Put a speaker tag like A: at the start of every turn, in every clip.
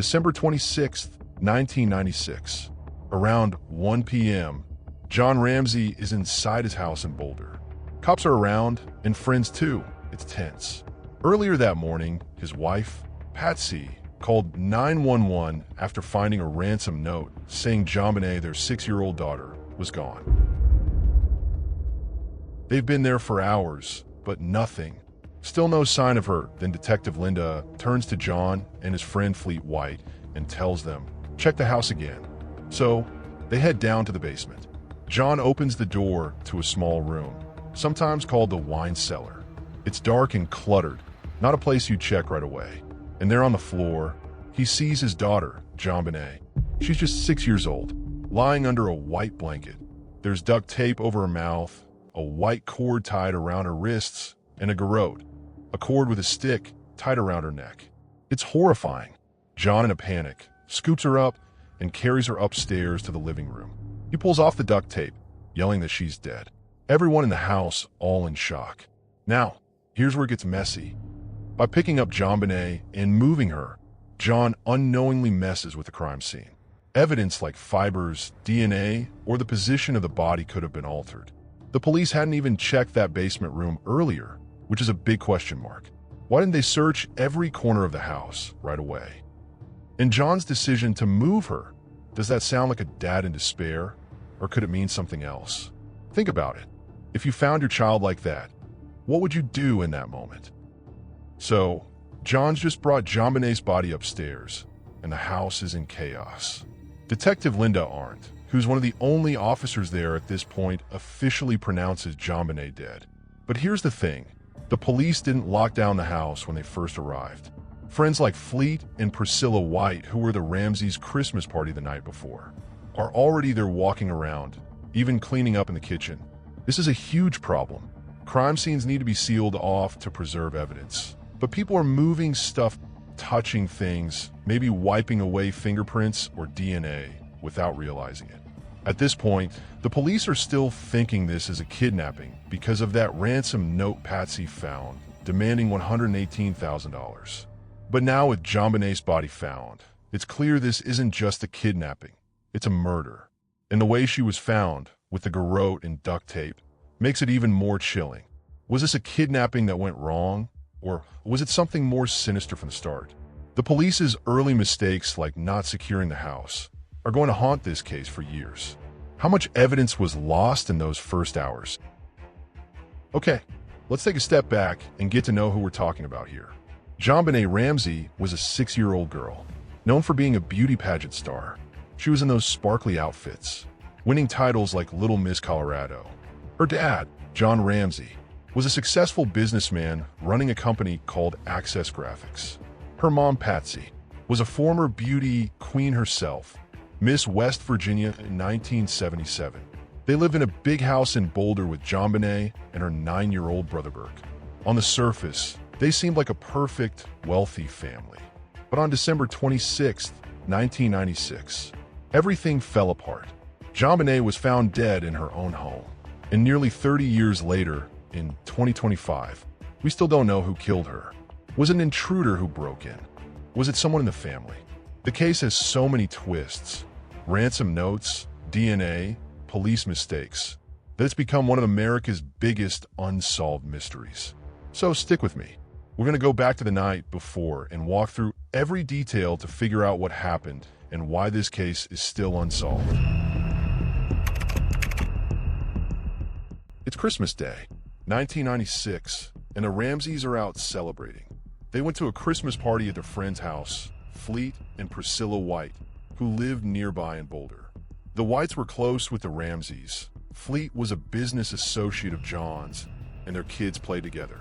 A: December 26th, 1996. Around 1 p.m., John Ramsey is inside his house in Boulder. Cops are around, and friends too. It's tense. Earlier that morning, his wife, Patsy, called 911 after finding a ransom note saying JonBenet, their 6-year-old daughter, was gone. They've been there for hours, but nothing. Still no sign of her. Then Detective Linda turns to John and his friend Fleet White and tells them, check the house again. So they head down to the basement. John opens the door to a small room, sometimes called the wine cellar. It's dark and cluttered, not a place you check right away. And there on the floor, he sees his daughter, JonBenet. She's just 6 years old, lying under a white blanket. There's duct tape over her mouth, a white cord tied around her wrists, and a garrote, a cord with a stick tied around her neck. It's horrifying. John, in a panic, scoops her up and carries her upstairs to the living room. He pulls off the duct tape, yelling that she's dead. Everyone in the house all in shock. Now, here's where it gets messy. By picking up JonBenet and moving her, John unknowingly messes with the crime scene. Evidence like fibers, DNA, or the position of the body could have been altered. The police hadn't even checked that basement room earlier, which is a big question mark. Why didn't they search every corner of the house right away? And John's decision to move her, does that sound like a dad in despair, or could it mean something else? Think about it. If you found your child like that, what would you do in that moment? So, John's just brought JonBenet's body upstairs, and the house is in chaos. Detective Linda Arndt, who's one of the only officers there at this point, officially pronounces JonBenet dead. But here's the thing. The police didn't lock down the house when they first arrived. Friends like Fleet and Priscilla White, who were the Ramseys' Christmas party the night before, are already there walking around, even cleaning up in the kitchen. This is a huge problem. Crime scenes need to be sealed off to preserve evidence. But people are moving stuff, touching things, maybe wiping away fingerprints or DNA without realizing it. At this point, the police are still thinking this is a kidnapping because of that ransom note Patsy found, demanding $118,000. But now with JonBenet's body found, it's clear this isn't just a kidnapping, it's a murder. And the way she was found, with the garrote and duct tape, makes it even more chilling. Was this a kidnapping that went wrong? Or was it something more sinister from the start? The police's early mistakes, like not securing the house, are going to haunt this case for years. How much evidence was lost in those first hours? Okay, let's take a step back and get to know who we're talking about here. JonBenet Ramsey was a 6-year-old girl, known for being a beauty pageant star. She was in those sparkly outfits, winning titles like Little Miss Colorado. Her dad, John Ramsey, was a successful businessman running a company called Access Graphics. Her mom, Patsy, was a former beauty queen herself, Miss West Virginia in 1977. They lived in a big house in Boulder with JonBenet and her 9-year-old brother Burke. On the surface, they seemed like a perfect, wealthy family. But on December 26, 1996, everything fell apart. JonBenet was found dead in her own home. And nearly 30 years later, in 2025, we still don't know who killed her. Was it an intruder who broke in? Was it someone in the family? The case has so many twists, ransom notes, DNA, police mistakes, that it's become one of America's biggest unsolved mysteries. So stick with me. We're going to go back to the night before and walk through every detail to figure out what happened and why this case is still unsolved. It's Christmas Day, 1996, and the Ramseys are out celebrating. They went to a Christmas party at their friend's house, Fleet and Priscilla White, who lived nearby in Boulder. The Whites were close with the Ramseys. Fleet was a business associate of John's, and their kids played together.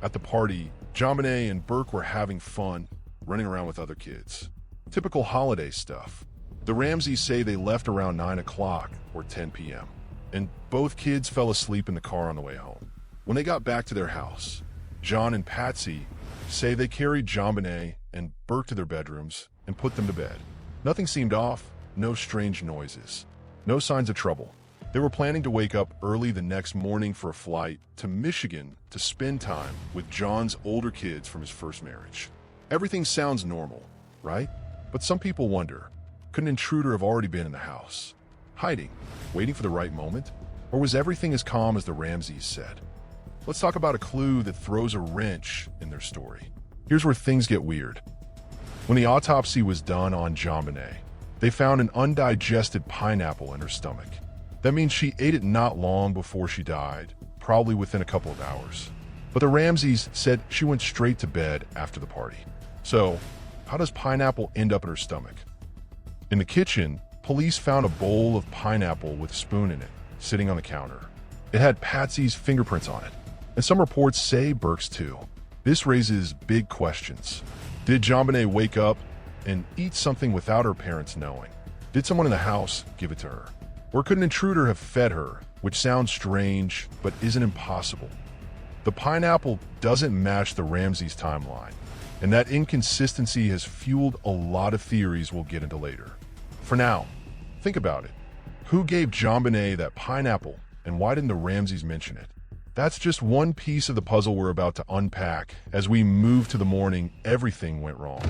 A: At the party, JonBenet and Burke were having fun, running around with other kids. Typical holiday stuff. The Ramseys say they left around 9 o'clock or 10 p.m., and both kids fell asleep in the car on the way home. When they got back to their house, John and Patsy say they carried JonBenet and Burke to their bedrooms and put them to bed. Nothing seemed off, no strange noises, no signs of trouble. They were planning to wake up early the next morning for a flight to Michigan to spend time with John's older kids from his first marriage. Everything sounds normal, right? But some people wonder, could an intruder have already been in the house, hiding, waiting for the right moment? Or was everything as calm as the Ramseys said? Let's talk about a clue that throws a wrench in their story. Here's where things get weird. When the autopsy was done on JonBenet, they found an undigested pineapple in her stomach. That means she ate it not long before she died, probably within a couple of hours. But the Ramseys said she went straight to bed after the party. So, how does pineapple end up in her stomach? In the kitchen, police found a bowl of pineapple with a spoon in it, sitting on the counter. It had Patsy's fingerprints on it, and some reports say Burke's too. This raises big questions. Did JonBenet wake up and eat something without her parents knowing? Did someone in the house give it to her? Or could an intruder have fed her, which sounds strange but isn't impossible? The pineapple doesn't match the Ramseys' timeline, and that inconsistency has fueled a lot of theories we'll get into later. For now, think about it. Who gave JonBenet that pineapple, and why didn't the Ramseys mention it? That's just one piece of the puzzle we're about to unpack as we move to the morning everything went wrong.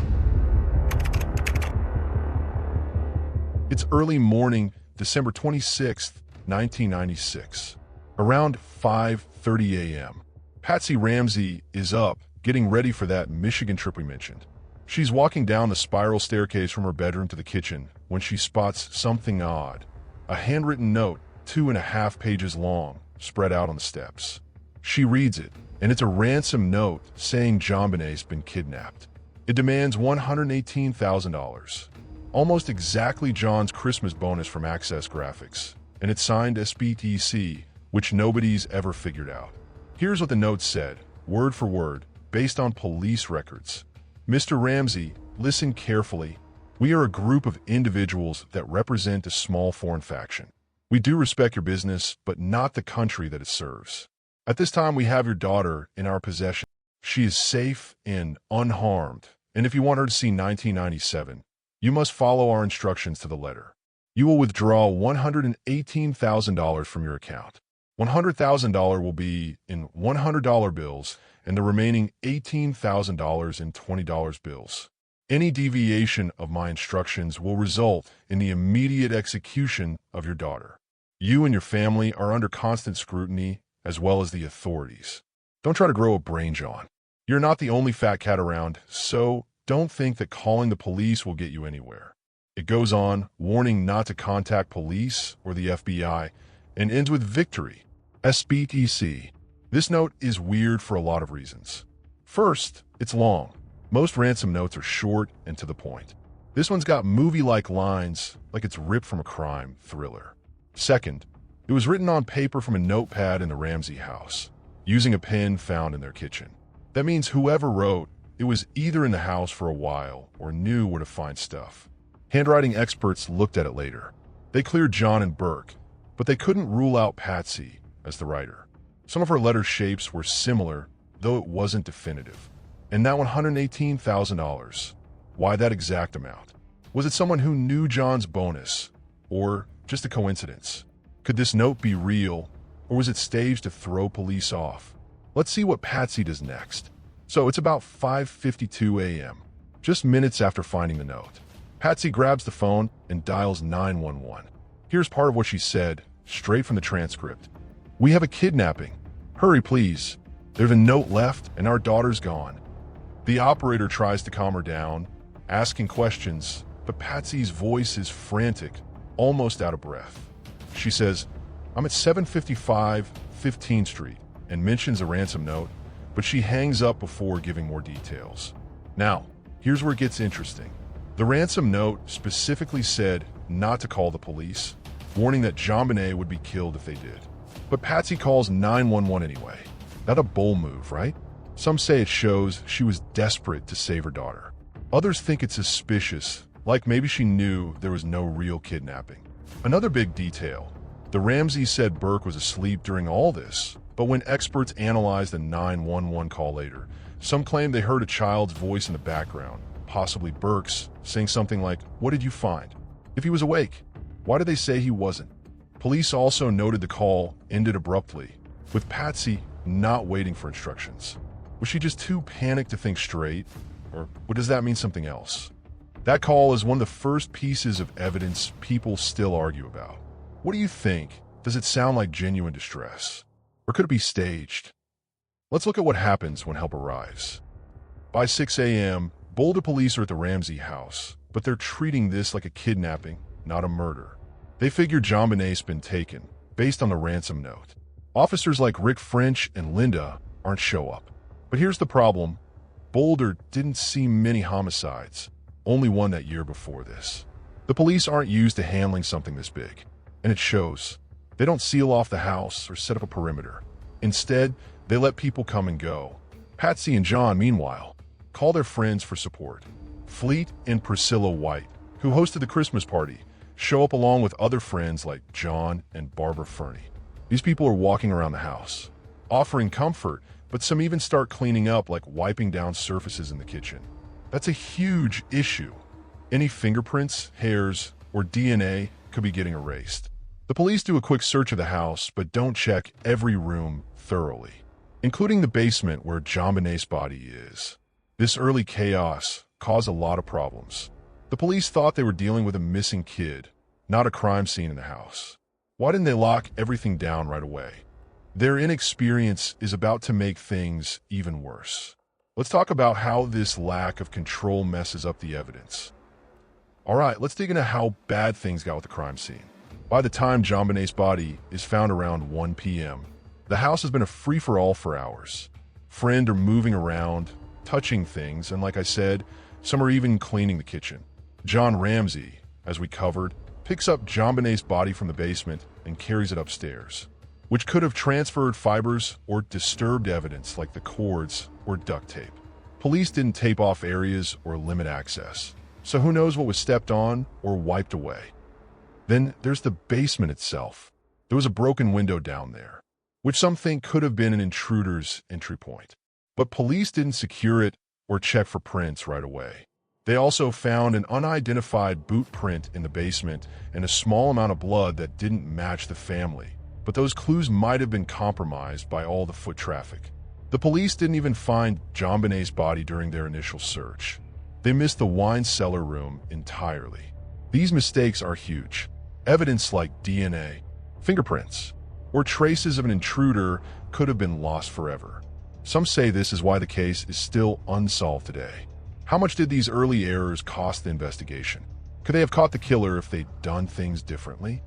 A: It's early morning, December 26th, 1996. Around 5:30 a.m., Patsy Ramsey is up, getting ready for that Michigan trip we mentioned. She's walking down the spiral staircase from her bedroom to the kitchen when she spots something odd. A handwritten note, 2.5 pages long, spread out on the steps. She reads it, and it's a ransom note saying JonBenet's been kidnapped. It demands $118,000, almost exactly John's Christmas bonus from Access Graphics, and it's signed SBTC, which nobody's ever figured out. Here's what the note said, word for word, based on police records. Mr. Ramsey, listen carefully. We are a group of individuals that represent a small foreign faction. We do respect your business, but not the country that it serves. At this time, we have your daughter in our possession. She is safe and unharmed, and if you want her to see 1997, you must follow our instructions to the letter. You will withdraw $118,000 from your account. $100,000 will be in $100 bills, and the remaining $18,000 in $20 bills. Any deviation of my instructions will result in the immediate execution of your daughter. You and your family are under constant scrutiny, as well as the authorities. Don't try to grow a brain, John. You're not the only fat cat around, so don't think that calling the police will get you anywhere. It goes on, warning not to contact police or the FBI, and ends with victory. SBTC. This note is weird for a lot of reasons. First, it's long. Most ransom notes are short and to the point. This one's got movie-like lines, like it's ripped from a crime thriller. Second, it was written on paper from a notepad in the Ramsey house, using a pen found in their kitchen. That means whoever wrote, it was either in the house for a while or knew where to find stuff. Handwriting experts looked at it later. They cleared John and Burke, but they couldn't rule out Patsy as the writer. Some of her letter shapes were similar, though it wasn't definitive. And that $118,000. Why that exact amount? Was it someone who knew John's bonus? Or just a coincidence? Could this note be real? Or was it staged to throw police off? Let's see what Patsy does next. So it's about 5:52 a.m., just minutes after finding the note. Patsy grabs the phone and dials 911. Here's part of what she said, straight from the transcript. We have a kidnapping. Hurry, please. There's a note left and our daughter's gone. The operator tries to calm her down, asking questions, but Patsy's voice is frantic, almost out of breath. She says, I'm at 755 15th Street, and mentions a ransom note, but she hangs up before giving more details. Now, here's where it gets interesting. The ransom note specifically said not to call the police, warning that JonBenet would be killed if they did. But Patsy calls 911 anyway. Not a bold move, right? Some say it shows she was desperate to save her daughter. Others think it's suspicious, like maybe she knew there was no real kidnapping. Another big detail. The Ramseys said Burke was asleep during all this, but when experts analyzed the 911 call later, some claim they heard a child's voice in the background, possibly Burke's, saying something like, "What did you find?" If he was awake, why did they say he wasn't? Police also noted the call ended abruptly, with Patsy not waiting for instructions. Was she just too panicked to think straight? Or does that mean something else? That call is one of the first pieces of evidence people still argue about. What do you think? Does it sound like genuine distress? Or could it be staged? Let's look at what happens when help arrives. By 6 a.m., Boulder police are at the Ramsey house, but they're treating this like a kidnapping, not a murder. They figure JonBenet's been taken, based on the ransom note. Officers like Rick French and Linda aren't show up. But here's the problem. Boulder didn't see many homicides, only one that year before this. The police aren't used to handling something this big, and it shows. They don't seal off the house or set up a perimeter. Instead, they let people come and go. Patsy and John, meanwhile, call their friends for support. Fleet and Priscilla White, who hosted the Christmas party, show up along with other friends like John and Barbara Fernie. These people are walking around the house, offering comfort, but some even start cleaning up, like wiping down surfaces in the kitchen. That's a huge issue. Any fingerprints, hairs, or DNA could be getting erased. The police do a quick search of the house, but don't check every room thoroughly, including the basement where JonBenet's body is. This early chaos caused a lot of problems. The police thought they were dealing with a missing kid, not a crime scene in the house. Why didn't they lock everything down right away? Their inexperience is about to make things even worse. Let's talk about how this lack of control messes up the evidence. All right, let's dig into how bad things got with the crime scene. By the time JonBenet's body is found around 1 p.m., the house has been a free-for-all for hours. Friends are moving around, touching things, and like I said, some are even cleaning the kitchen. John Ramsey, as we covered, picks up JonBenet's body from the basement and carries it upstairs, which could have transferred fibers or disturbed evidence like the cords or duct tape. Police didn't tape off areas or limit access, so who knows what was stepped on or wiped away. Then there's the basement itself. There was a broken window down there, which some think could have been an intruder's entry point. But police didn't secure it or check for prints right away. They also found an unidentified boot print in the basement and a small amount of blood that didn't match the family. But those clues might have been compromised by all the foot traffic. The police didn't even find JonBenet's body during their initial search. They missed the wine cellar room entirely. These mistakes are huge. Evidence like DNA, fingerprints, or traces of an intruder could have been lost forever. Some say this is why the case is still unsolved today. How much did these early errors cost the investigation? Could they have caught the killer if they'd done things differently?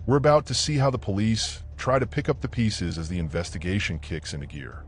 A: We're about to see how the police try to pick up the pieces as the investigation kicks into gear.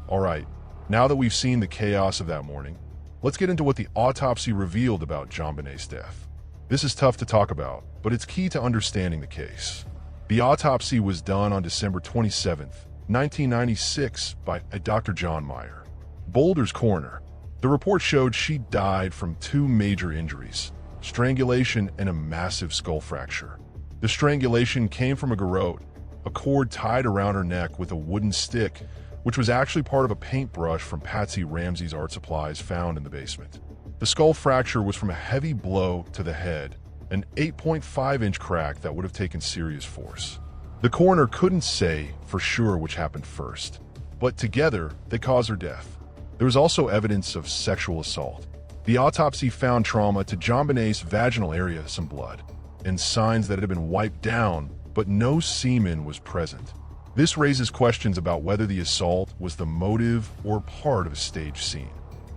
A: All right, now that we've seen the chaos of that morning, let's get into what the autopsy revealed about JonBenet's death. This is tough to talk about, but it's key to understanding the case. The autopsy was done on December 27, 1996 by Dr. John Meyer, Boulder's coroner. The report showed she died from two major injuries, strangulation and a massive skull fracture. The strangulation came from a garrote, a cord tied around her neck with a wooden stick, which was actually part of a paintbrush from Patsy Ramsey's art supplies found in the basement. The skull fracture was from a heavy blow to the head, an 8.5-inch crack that would have taken serious force. The coroner couldn't say for sure which happened first, but together they caused her death. There was also evidence of sexual assault. The autopsy found trauma to JonBenet's vaginal area, some blood, and signs that it had been wiped down, but no semen was present. This raises questions about whether the assault was the motive or part of a staged scene.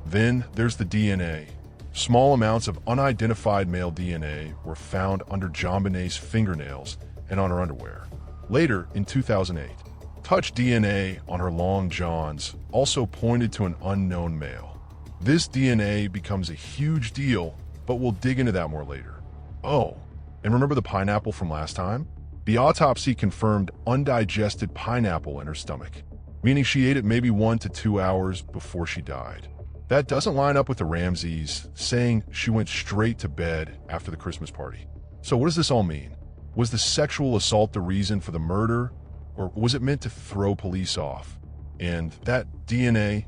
A: Then there's the DNA. Small amounts of unidentified male DNA were found under JonBenet's fingernails and on her underwear. Later, in 2008, touch DNA on her long johns also pointed to an unknown male. This DNA becomes a huge deal, but we'll dig into that more later. Oh, and remember the pineapple from last time? The autopsy confirmed undigested pineapple in her stomach, meaning she ate it maybe 1 to 2 hours before she died. That doesn't line up with the Ramseys saying she went straight to bed after the Christmas party. So what does this all mean? Was the sexual assault the reason for the murder, or was it meant to throw police off? And that DNA,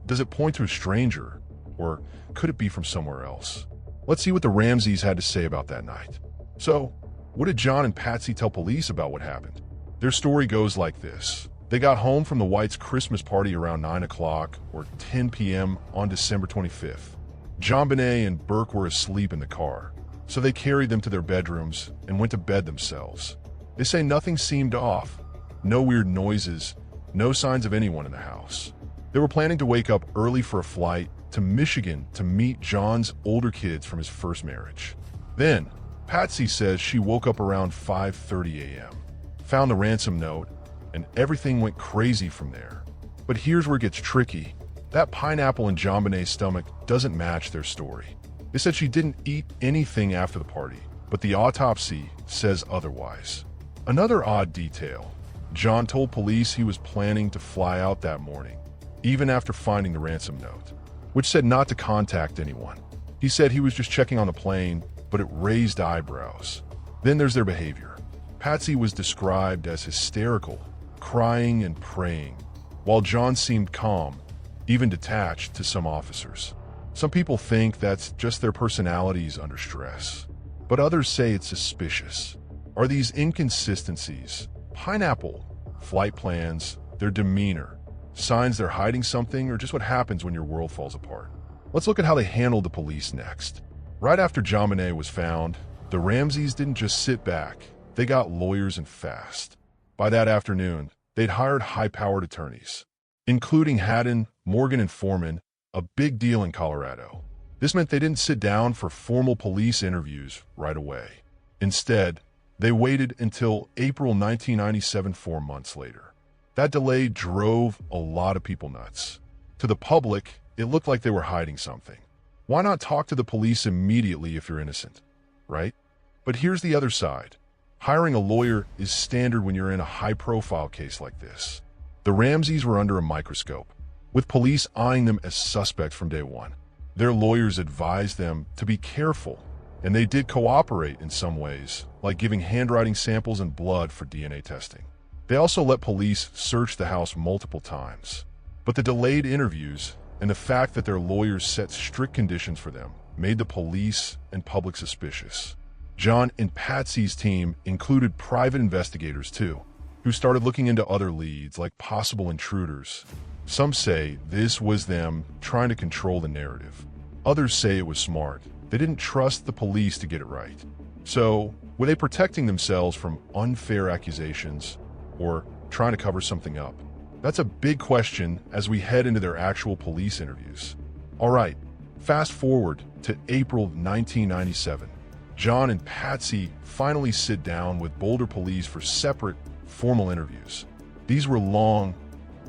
A: does it point to a stranger, or could it be from somewhere else? Let's see what the Ramseys had to say about that night. So, what did John and Patsy tell police about what happened? Their story goes like this. They got home from the Whites' Christmas party around 9 o'clock or 10 p.m. on December 25th. JonBenet and Burke were asleep in the car, so they carried them to their bedrooms and went to bed themselves. They say nothing seemed off. No weird noises, no signs of anyone in the house. They were planning to wake up early for a flight to Michigan to meet John's older kids from his first marriage. Then, Patsy says she woke up around 5:30 a.m., found the ransom note, and everything went crazy from there. But here's where it gets tricky. That pineapple in JonBenet's stomach doesn't match their story. They said she didn't eat anything after the party, but the autopsy says otherwise. Another odd detail. John told police he was planning to fly out that morning, even after finding the ransom note, which said not to contact anyone. He said he was just checking on the plane, but it raised eyebrows. Then there's their behavior. Patsy was described as hysterical, crying and praying, while John seemed calm, even detached to some officers. Some people think that's just their personalities under stress, but others say it's suspicious. Are these inconsistencies, pineapple, flight plans, their demeanor, signs they're hiding something, or just what happens when your world falls apart? Let's look at how they handled the police next. Right after JonBenet was found, the Ramseys didn't just sit back. They got lawyers and fast. By that afternoon, they'd hired high-powered attorneys, including Haddon, Morgan, and Foreman, a big deal in Colorado. This meant they didn't sit down for formal police interviews right away. Instead, they waited until April 1997, 4 months later. That delay drove a lot of people nuts. To the public, it looked like they were hiding something. Why not talk to the police immediately if you're innocent, right? But here's the other side. Hiring a lawyer is standard when you're in a high-profile case like this. The Ramseys were under a microscope, with police eyeing them as suspects from day one. Their lawyers advised them to be careful, and they did cooperate in some ways, like giving handwriting samples and blood for DNA testing. They also let police search the house multiple times. But the delayed interviews and the fact that their lawyers set strict conditions for them made the police and public suspicious. John and Patsy's team included private investigators too, who started looking into other leads like possible intruders. Some say this was them trying to control the narrative. Others say it was smart. They didn't trust the police to get it right. So, were they protecting themselves from unfair accusations or trying to cover something up? That's a big question as we head into their actual police interviews. All right, fast forward to April 1997. John and Patsy finally sit down with Boulder police for separate, formal interviews. These were long,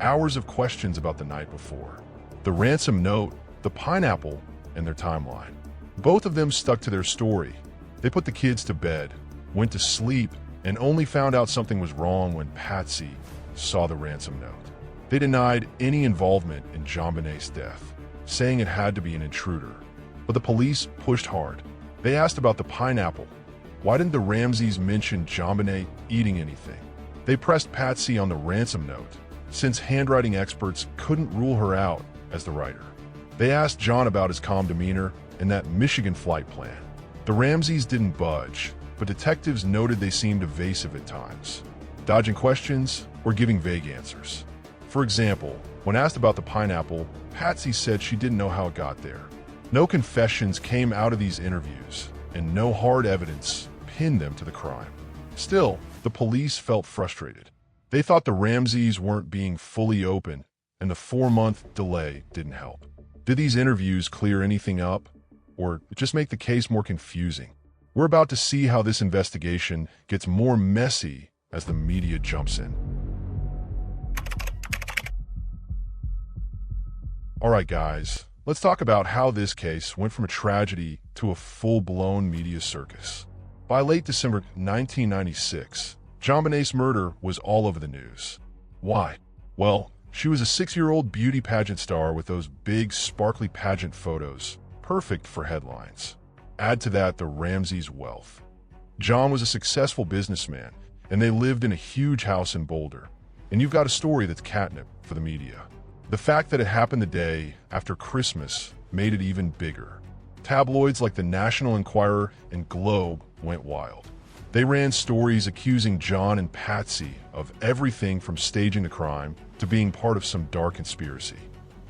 A: hours of questions about the night before, the ransom note, the pineapple, and their timeline. Both of them stuck to their story. They put the kids to bed, went to sleep, and only found out something was wrong when Patsy saw the ransom note. They denied any involvement in JonBenet's death, saying it had to be an intruder. But the police pushed hard. They asked about the pineapple. Why didn't the Ramseys mention JonBenet eating anything? They pressed Patsy on the ransom note, since handwriting experts couldn't rule her out as the writer. They asked John about his calm demeanor and that Michigan flight plan. The Ramseys didn't budge, but detectives noted they seemed evasive at times, dodging questions or giving vague answers. For example, when asked about the pineapple, Patsy said she didn't know how it got there. No confessions came out of these interviews, and no hard evidence pinned them to the crime. Still, the police felt frustrated. They thought the Ramseys weren't being fully open, and the 4-month delay didn't help. Did these interviews clear anything up, or just make the case more confusing? We're about to see how this investigation gets more messy as the media jumps in. All right, guys. Let's talk about how this case went from a tragedy to a full-blown media circus. By late December 1996, JonBenet's murder was all over the news. Why? Well, she was a 6-year-old beauty pageant star with those big, sparkly pageant photos, perfect for headlines. Add to that the Ramseys' wealth. John was a successful businessman, and they lived in a huge house in Boulder. And you've got a story that's catnip for the media. The fact that it happened the day after Christmas made it even bigger. Tabloids like the National Enquirer and Globe went wild. They ran stories accusing John and Patsy of everything from staging the crime to being part of some dark conspiracy,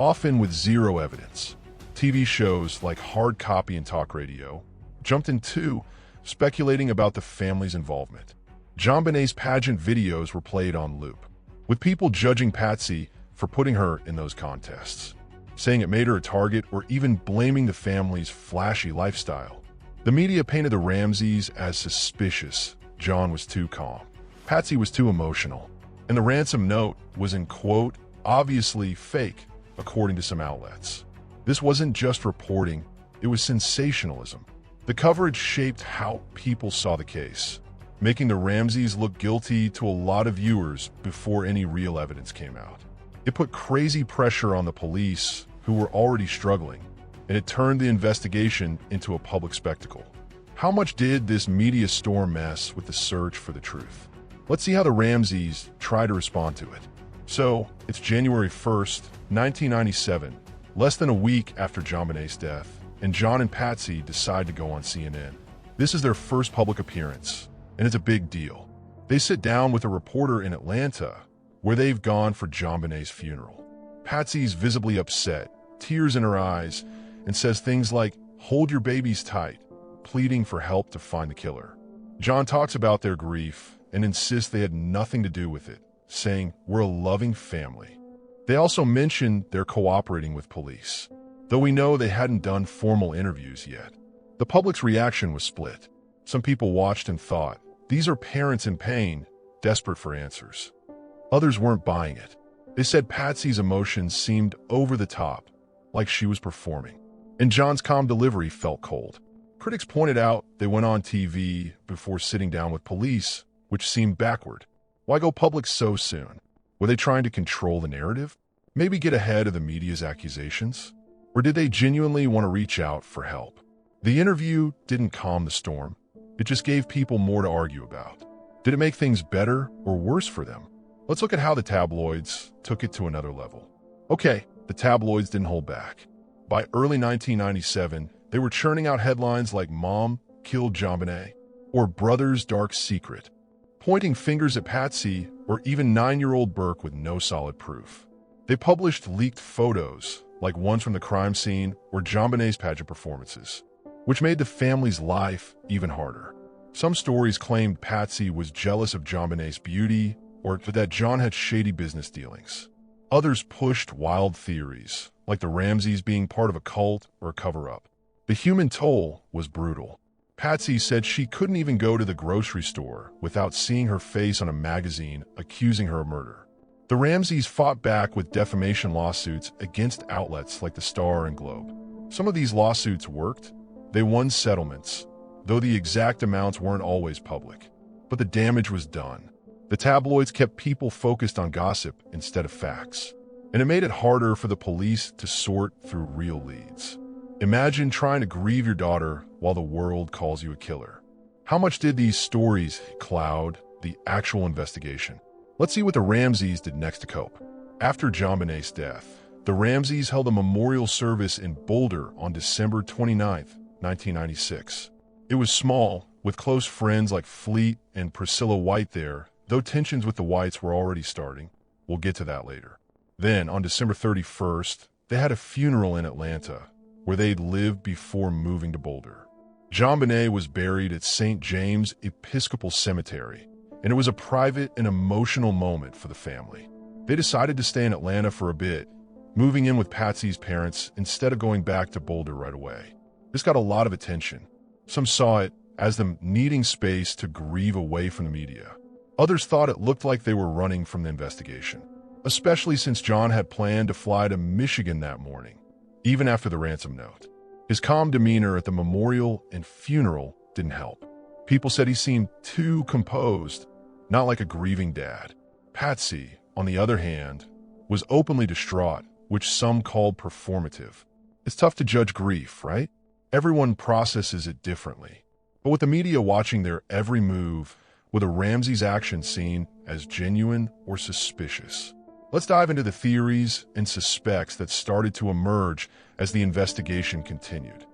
A: often with zero evidence. TV shows like Hard Copy and Talk Radio jumped in too, speculating about the family's involvement. JonBenet's pageant videos were played on loop, with people judging Patsy for putting her in those contests, saying it made her a target or even blaming the family's flashy lifestyle. The media painted the Ramseys as suspicious. John was too calm. Patsy was too emotional. And the ransom note was in quote, obviously fake, according to some outlets. This wasn't just reporting, it was sensationalism. The coverage shaped how people saw the case, making the Ramseys look guilty to a lot of viewers before any real evidence came out. It put crazy pressure on the police, who were already struggling, and it turned the investigation into a public spectacle. How much did this media storm mess with the search for the truth? Let's see how the Ramseys try to respond to it. So, it's January 1st, 1997, less than a week after JonBenet's death, and John and Patsy decide to go on CNN. This is their first public appearance, and it's a big deal. They sit down with a reporter in Atlanta, where they've gone for JonBenet's funeral. Patsy's visibly upset, tears in her eyes, and says things like, "Hold your babies tight," pleading for help to find the killer. John talks about their grief and insists they had nothing to do with it, saying, "We're a loving family." They also mention they're cooperating with police, though we know they hadn't done formal interviews yet. The public's reaction was split. Some people watched and thought, these are parents in pain, desperate for answers. Others weren't buying it. They said Patsy's emotions seemed over the top, like she was performing. And John's calm delivery felt cold. Critics pointed out they went on TV before sitting down with police, which seemed backward. Why go public so soon? Were they trying to control the narrative? Maybe get ahead of the media's accusations? Or did they genuinely want to reach out for help? The interview didn't calm the storm. It just gave people more to argue about. Did it make things better or worse for them? Let's look at how the tabloids took it to another level. Okay, the tabloids didn't hold back. By early 1997, they were churning out headlines like "Mom Killed JonBenet" or "Brother's Dark Secret," pointing fingers at Patsy or even 9-year-old Burke with no solid proof. They published leaked photos, like ones from the crime scene or JonBenet's pageant performances, which made the family's life even harder. Some stories claimed Patsy was jealous of JonBenet's beauty or that John had shady business dealings. Others pushed wild theories, like the Ramseys being part of a cult or a cover-up. The human toll was brutal. Patsy said she couldn't even go to the grocery store without seeing her face on a magazine accusing her of murder. The Ramseys fought back with defamation lawsuits against outlets like the Star and Globe. Some of these lawsuits worked. They won settlements, though the exact amounts weren't always public. But the damage was done. The tabloids kept people focused on gossip instead of facts, and it made it harder for the police to sort through real leads. Imagine trying to grieve your daughter while the world calls you a killer. How much did these stories cloud the actual investigation? Let's see what the Ramseys did next to cope. After JonBenet's death, the Ramseys held a memorial service in Boulder on December 29, 1996. It was small, with close friends like Fleet and Priscilla White there, though tensions with the Whites were already starting. We'll get to that later. Then, on December 31st, they had a funeral in Atlanta, where they'd lived before moving to Boulder. JonBenet was buried at St. James Episcopal Cemetery, and it was a private and emotional moment for the family. They decided to stay in Atlanta for a bit, moving in with Patsy's parents instead of going back to Boulder right away. This got a lot of attention. Some saw it as them needing space to grieve away from the media. Others thought it looked like they were running from the investigation, especially since John had planned to fly to Michigan that morning, even after the ransom note. His calm demeanor at the memorial and funeral didn't help. People said he seemed too composed, not like a grieving dad. Patsy, on the other hand, was openly distraught, which some called performative. It's tough to judge grief, right? Everyone processes it differently. But with the media watching their every move, were the Ramseys' actions seen as genuine or suspicious? Let's dive into the theories and suspects that started to emerge as the investigation continued.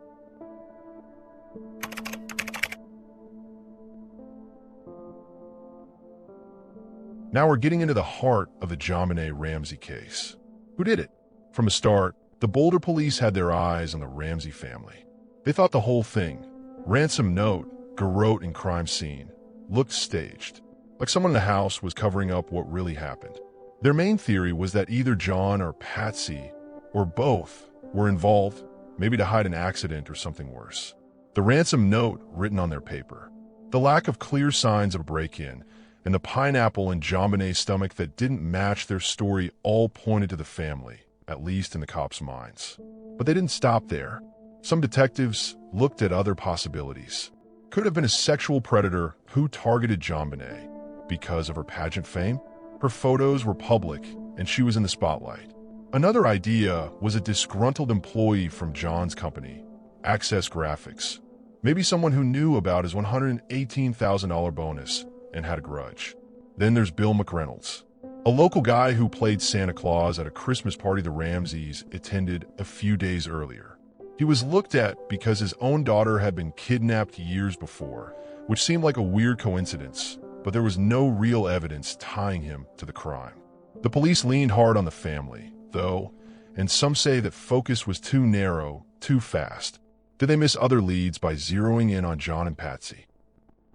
A: Now we're getting into the heart of the JonBenet Ramsey case. Who did it? From the start, the Boulder police had their eyes on the Ramsey family. They thought the whole thing, ransom note, garrote and crime scene, looked staged, like someone in the house was covering up what really happened. Their main theory was that either John or Patsy, or both, were involved, maybe to hide an accident or something worse. The ransom note written on their paper, the lack of clear signs of a break-in, and the pineapple in JonBenet's stomach that didn't match their story all pointed to the family, at least in the cops' minds. But they didn't stop there. Some detectives looked at other possibilities. Could it have been a sexual predator who targeted JonBenet because of her pageant fame? Her photos were public, and she was in the spotlight. Another idea was a disgruntled employee from John's company, Access Graphics. Maybe someone who knew about his $118,000 bonus and had a grudge. Then there's Bill McReynolds, a local guy who played Santa Claus at a Christmas party the Ramseys attended a few days earlier. He was looked at because his own daughter had been kidnapped years before, which seemed like a weird coincidence, but there was no real evidence tying him to the crime. The police leaned hard on the family, though, and some say that focus was too narrow, too fast. Did they miss other leads by zeroing in on John and Patsy?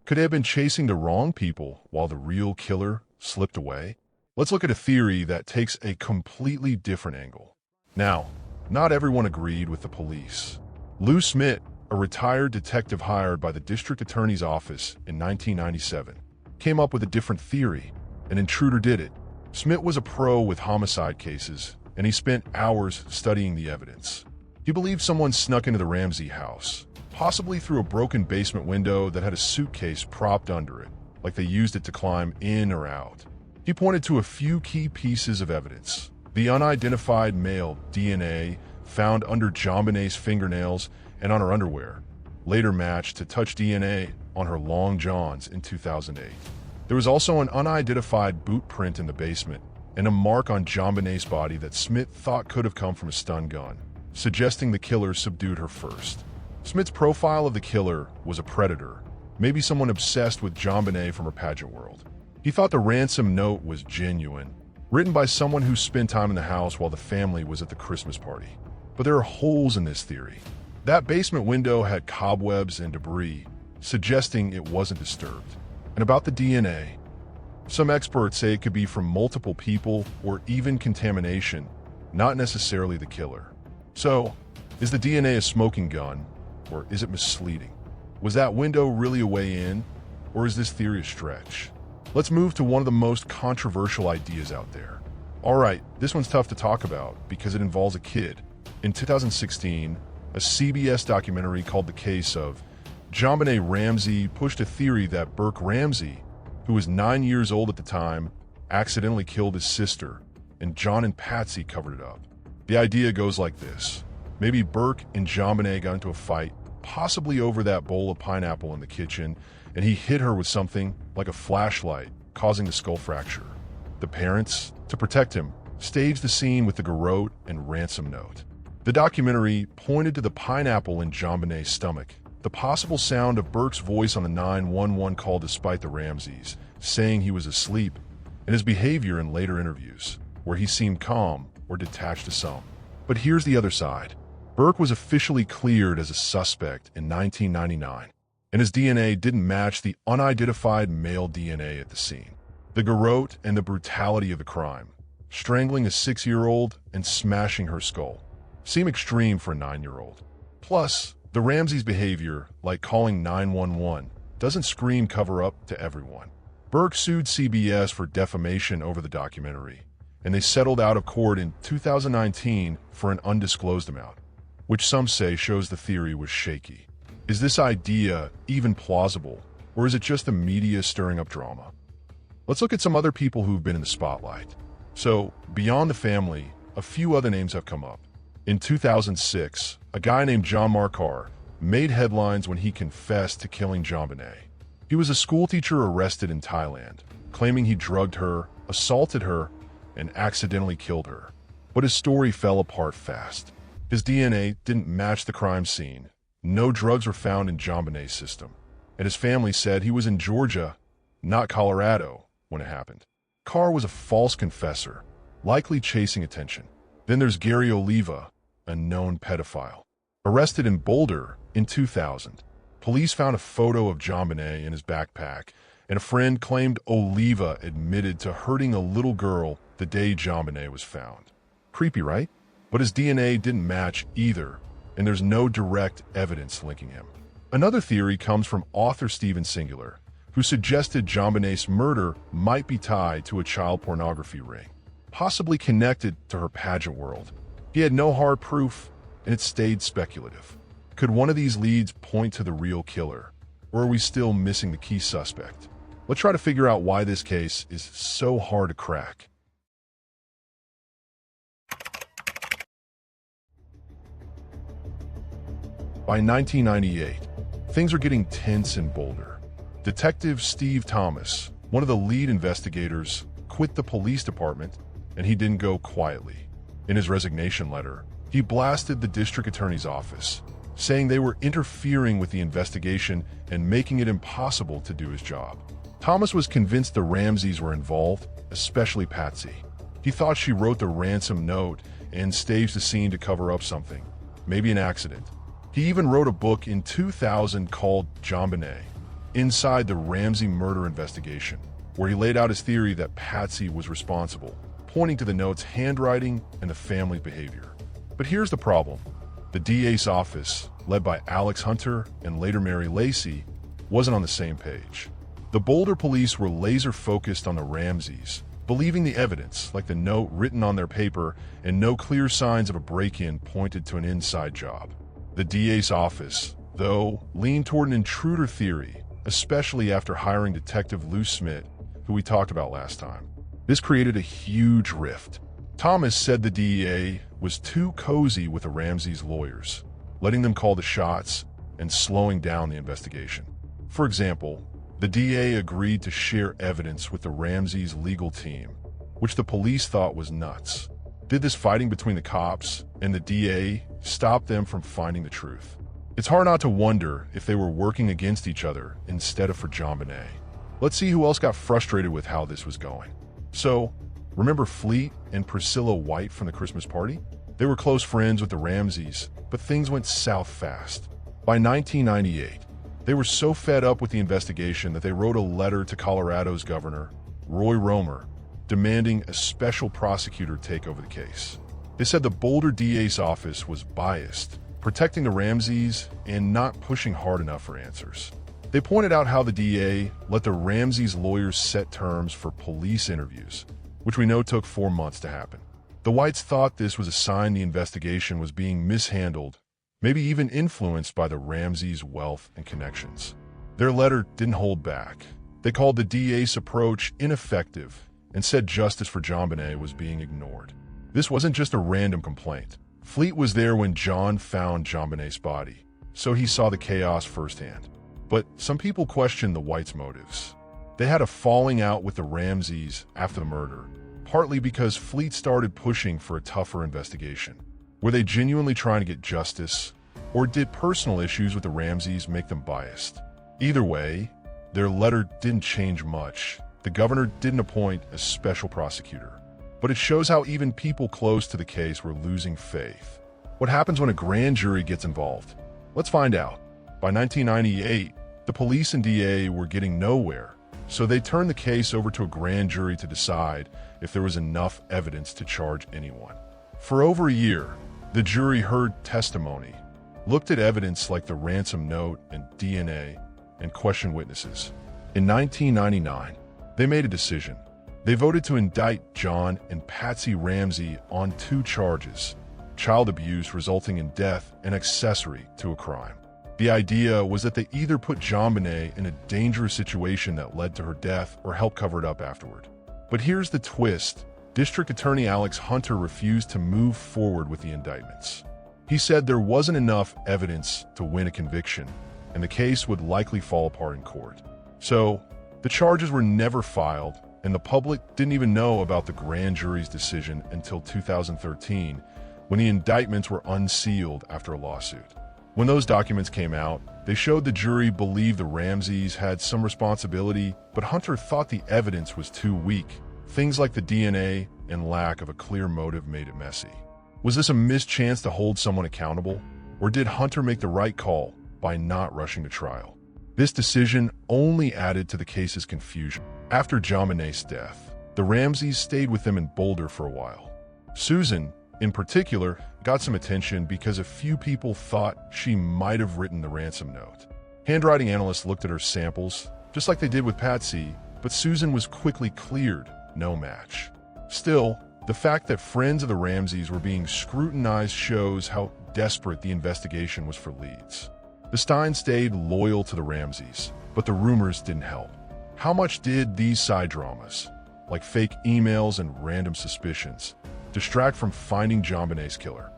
A: Could they have been chasing the wrong people while the real killer slipped away? Let's look at a theory that takes a completely different angle. Now, not everyone agreed with the police. Lou Smith, a retired detective hired by the district attorney's office in 1997, came up with a different theory. An intruder did it. Smith was a pro with homicide cases, and he spent hours studying the evidence. He believed someone snuck into the Ramsey house, possibly through a broken basement window that had a suitcase propped under it, like they used it to climb in or out. He pointed to a few key pieces of evidence. The unidentified male DNA found under JonBenet's fingernails and on her underwear, later matched to touch DNA on her long johns in 2008. There was also an unidentified boot print in the basement and a mark on JonBenet's body that Smith thought could have come from a stun gun, suggesting the killer subdued her first. Smith's profile of the killer was a predator, maybe someone obsessed with JonBenet from her pageant world. He thought the ransom note was genuine, written by someone who spent time in the house while the family was at the Christmas party. But there are holes in this theory. That basement window had cobwebs and debris, suggesting it wasn't disturbed. And about the DNA, some experts say it could be from multiple people or even contamination, not necessarily the killer. So, is the DNA a smoking gun, or is it misleading? Was that window really a way in, or is this theory a stretch? Let's move to one of the most controversial ideas out there. Alright, this one's tough to talk about because it involves a kid. In 2016, a CBS documentary called The Case of JonBenet Ramsey pushed a theory that Burke Ramsey, who was 9 years old at the time, accidentally killed his sister, and John and Patsy covered it up. The idea goes like this. Maybe Burke and JonBenet got into a fight, possibly over that bowl of pineapple in the kitchen, and he hit her with something like a flashlight, causing the skull fracture. The parents, to protect him, staged the scene with the garrote and ransom note. The documentary pointed to the pineapple in JonBenet's stomach, the possible sound of Burke's voice on the 911 call despite the Ramseys, saying he was asleep, and his behavior in later interviews, where he seemed calm or detached to some. But here's the other side. Burke was officially cleared as a suspect in 1999, and his DNA didn't match the unidentified male DNA at the scene. The garrote and the brutality of the crime, strangling a 6-year-old and smashing her skull, seem extreme for a 9-year-old. Plus, the Ramseys' behavior, like calling 911, doesn't scream cover-up to everyone. Burke sued CBS for defamation over the documentary, and they settled out of court in 2019 for an undisclosed amount, which some say shows the theory was shaky. Is this idea even plausible, or is it just the media stirring up drama? Let's look at some other people who've been in the spotlight. So, beyond the family, a few other names have come up. In 2006, a guy named John Markar made headlines when he confessed to killing JonBenet. He was a schoolteacher arrested in Thailand, claiming he drugged her, assaulted her, and accidentally killed her. But his story fell apart fast. His DNA didn't match the crime scene. No drugs were found in JonBenet's system. And his family said he was in Georgia, not Colorado, when it happened. Carr was a false confessor, likely chasing attention. Then there's Gary Oliva, a known pedophile. Arrested in Boulder in 2000. Police found a photo of JonBenet in his backpack, and a friend claimed Oliva admitted to hurting a little girl the day JonBenet was found. Creepy, right? But his DNA didn't match either, and there's no direct evidence linking him. Another theory comes from author Steven Singular, who suggested JonBenet's murder might be tied to a child pornography ring, possibly connected to her pageant world. He had no hard proof, and it stayed speculative. Could one of these leads point to the real killer, or are we still missing the key suspect? Let's try to figure out why this case is so hard to crack. By 1998, things are getting tense in Boulder. Detective Steve Thomas, one of the lead investigators, quit the police department, and he didn't go quietly. In his resignation letter, he blasted the district attorney's office, saying they were interfering with the investigation and making it impossible to do his job. Thomas was convinced the Ramseys were involved, especially Patsy. He thought she wrote the ransom note and staged the scene to cover up something, maybe an accident. He even wrote a book in 2000 called JonBenet, Inside the Ramsey Murder Investigation, where he laid out his theory that Patsy was responsible, pointing to the note's handwriting and the family's behavior. But here's the problem. The DA's office, led by Alex Hunter and later Mary Lacey, wasn't on the same page. The Boulder police were laser-focused on the Ramseys, believing the evidence, like the note written on their paper, and no clear signs of a break-in pointed to an inside job. The DA's office, though, leaned toward an intruder theory, especially after hiring Detective Lou Smith, who we talked about last time. This created a huge rift. Thomas said the DEA was too cozy with the Ramseys' lawyers, letting them call the shots and slowing down the investigation. For example, the DA agreed to share evidence with the Ramseys' legal team, which the police thought was nuts. Did this fighting between the cops and the DA stop them from finding the truth? It's hard not to wonder if they were working against each other instead of for JonBenet. Let's see who else got frustrated with how this was going. So, remember Fleet and Priscilla White from the Christmas party? They were close friends with the Ramseys, but things went south fast. By 1998, they were so fed up with the investigation that they wrote a letter to Colorado's governor, Roy Romer, demanding a special prosecutor take over the case. They said the Boulder DA's office was biased, protecting the Ramseys and not pushing hard enough for answers. They pointed out how the DA let the Ramseys' lawyers set terms for police interviews, which we know took 4 months to happen. The Whites thought this was a sign the investigation was being mishandled, maybe even influenced by the Ramseys' wealth and connections. Their letter didn't hold back. They called the DA's approach ineffective and said justice for JonBenet was being ignored. This wasn't just a random complaint. Fleet was there when John found JonBenet's body, so he saw the chaos firsthand. But some people questioned the Whites' motives. They had a falling out with the Ramseys after the murder, partly because Fleet started pushing for a tougher investigation. Were they genuinely trying to get justice, or did personal issues with the Ramseys make them biased? Either way, their letter didn't change much. The governor didn't appoint a special prosecutor. But it shows how even people close to the case were losing faith. What happens when a grand jury gets involved? Let's find out. By 1998, the police and DA were getting nowhere, so they turned the case over to a grand jury to decide if there was enough evidence to charge anyone. For over a year, the jury heard testimony, looked at evidence like the ransom note and DNA, and questioned witnesses. In 1999, they made a decision. They voted to indict John and Patsy Ramsey on 2 charges: child abuse resulting in death and accessory to a crime. The idea was that they either put JonBenet in a dangerous situation that led to her death or help cover it up afterward. But here's the twist. District Attorney Alex Hunter refused to move forward with the indictments. He said there wasn't enough evidence to win a conviction, and the case would likely fall apart in court. So, the charges were never filed, and the public didn't even know about the grand jury's decision until 2013, when the indictments were unsealed after a lawsuit. When those documents came out, they showed the jury believed the Ramseys had some responsibility, but Hunter thought the evidence was too weak Things like the DNA and lack of a clear motive made it messy. Was this a missed chance to hold someone accountable? Or did Hunter make the right call by not rushing to trial? This decision only added to the case's confusion. After JonBenet's death, the Ramseys stayed with them in Boulder for a while. Susan, in particular, got some attention because a few people thought she might have written the ransom note. Handwriting analysts looked at her samples, just like they did with Patsy, but Susan was quickly cleared, no match. Still, the fact that friends of the Ramseys were being scrutinized shows how desperate the investigation was for leads. The Steins stayed loyal to the Ramseys, but the rumors didn't help. How much did these side dramas, like fake emails and random suspicions, distract from finding JonBenet's killer?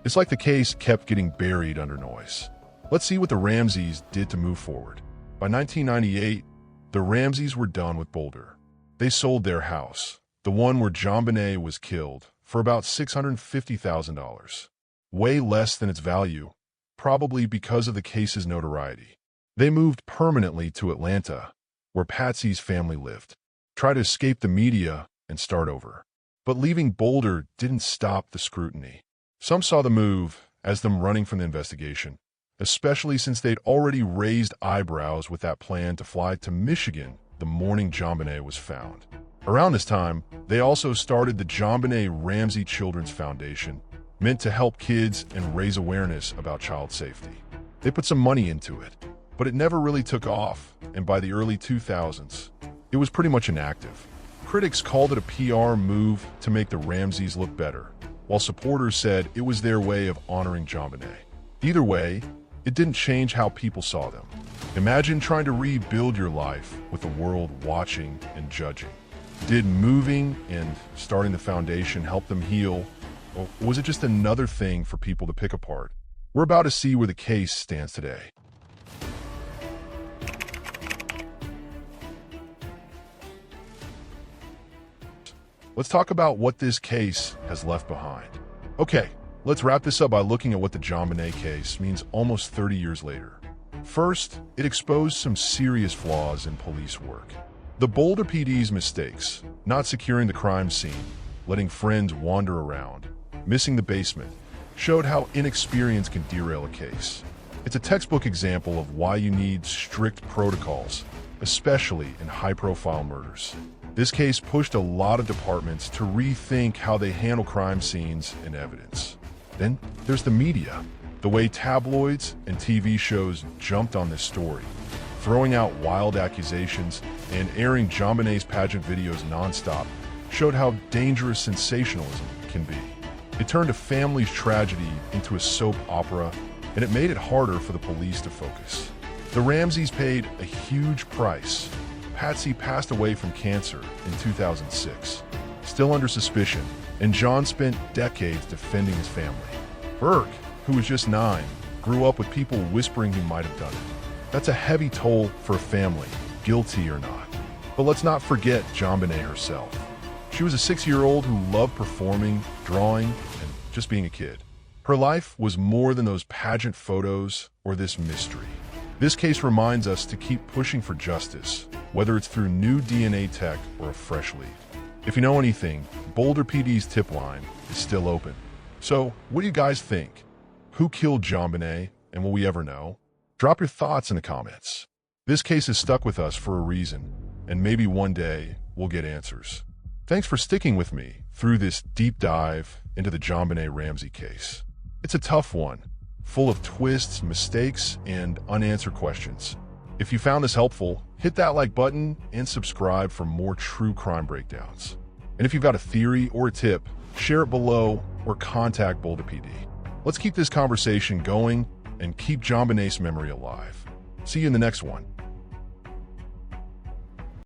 A: It's like the case kept getting buried under noise. Let's see what the Ramseys did to move forward. By 1998, the Ramseys were done with Boulder. They sold their house, the one where JonBenet was killed, for about $650,000. Way less than its value, probably because of the case's notoriety. They moved permanently to Atlanta, where Patsy's family lived, tried to escape the media and start over. But leaving Boulder didn't stop the scrutiny. Some saw the move as them running from the investigation, especially since they'd already raised eyebrows with that plan to fly to Michigan the morning JonBenet was found. Around this time, they also started the JonBenet Ramsey Children's Foundation, meant to help kids and raise awareness about child safety. They put some money into it, but it never really took off, and by the early 2000s, it was pretty much inactive. Critics called it a PR move to make the Ramseys look better, while supporters said it was their way of honoring JonBenet. Either way, it didn't change how people saw them. Imagine trying to rebuild your life with the world watching and judging. Did moving and starting the foundation help them heal? Or was it just another thing for people to pick apart? We're about to see where the case stands today. Let's talk about what this case has left behind. Okay, let's wrap this up by looking at what the JonBenet case means almost 30 years later. First, it exposed some serious flaws in police work. The Boulder PD's mistakes, not securing the crime scene, letting friends wander around, missing the basement, showed how inexperience can derail a case. It's a textbook example of why you need strict protocols, especially in high-profile murders. This case pushed a lot of departments to rethink how they handle crime scenes and evidence. Then there's the media. The way tabloids and TV shows jumped on this story, throwing out wild accusations and airing JonBenet's pageant videos nonstop, showed how dangerous sensationalism can be. It turned a family's tragedy into a soap opera, and it made it harder for the police to focus. The Ramseys paid a huge price. Patsy passed away from cancer in 2006, still under suspicion, and John spent decades defending his family. Burke, who was just 9, grew up with people whispering he might have done it. That's a heavy toll for a family, guilty or not. But let's not forget JonBenet herself. She was a 6-year-old who loved performing, drawing, and just being a kid. Her life was more than those pageant photos or this mystery. This case reminds us to keep pushing for justice, whether it's through new DNA tech or a fresh lead. If you know anything, Boulder PD's tip line is still open. So, what do you guys think? Who killed JonBenet, and will we ever know? Drop your thoughts in the comments. This case has stuck with us for a reason, and maybe one day we'll get answers. Thanks for sticking with me through this deep dive into the JonBenet Ramsey case. It's a tough one, full of twists, mistakes, and unanswered questions. If you found this helpful, hit that like button and subscribe for more true crime breakdowns. And if you've got a theory or a tip, share it below or contact Boulder PD. Let's keep this conversation going and keep JonBenet's memory alive. See you in the next one.